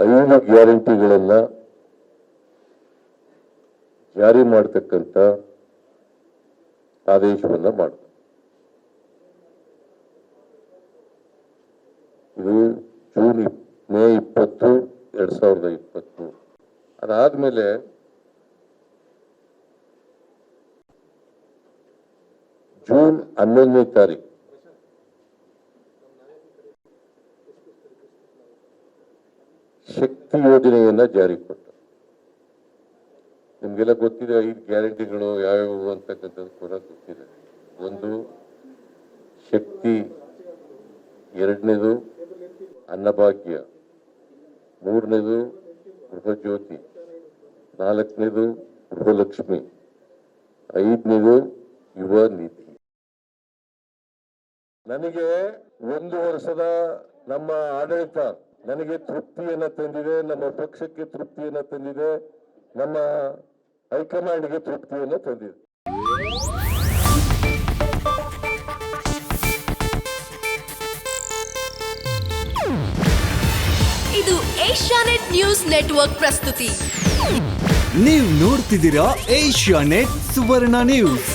5 ಗ್ಯಾರಂಟಿಗಳನ್ನ ಜಾರಿ ಮಾಡತಕ್ಕಂಥ ಆದೇಶವನ್ನ ಮಾಡಿದೆ. ಇದು ಮೇ 20, 2020. ಅದಾದ್ಮೇಲೆ ಜೂನ್ 11ನೇ ತಾರೀಕು ಶಕ್ತಿ ಯೋಜನೆಯನ್ನ ಜಾರಿ ಕೊಟ್ಟ. ನಿಮ್ಗೆಲ್ಲ ಗೊತ್ತಿದೆ 5 ಗ್ಯಾರಂಟಿಗಳು ಯಾವ್ಯಾವು ಅಂತಕ್ಕಂಥದ್ದು ಕೂಡ ಗೊತ್ತಿದೆ. ಒಂದು ಶಕ್ತಿ, 2ನೇದು ಅನ್ನಭಾಗ್ಯ, 3ನೇದು ಗೃಹಜ್ಯೋತಿ, 4ನೇದು ಗೃಹಲಕ್ಷ್ಮಿ, 5ನೇದು ಯುವ ನಿಧಿ. ನನಗೆ 1 ವರ್ಷದ ನಮ್ಮ ಆಡಳಿತ ನನಗೆ ತೃಪ್ತಿಯನ್ನ ತಂದಿದೆ, ನಮ್ಮ ಪಕ್ಷಕ್ಕೆ ತೃಪ್ತಿಯನ್ನ ತಂದಿದೆ, ನಮ್ಮ ಹೈಕಮಾಂಡ್ಗೆ ತೃಪ್ತಿಯನ್ನ ತಂದಿದೆ. ಇದು ಏಷ್ಯಾನೆಟ್ ನ್ಯೂಸ್ ನೆಟ್ವರ್ಕ್ ಪ್ರಸ್ತುತಿ. ನೀವು ನೋಡ್ತಿದ್ದೀರಾ ಏಷ್ಯಾನೆಟ್ ಸುವರ್ಣ ನ್ಯೂಸ್.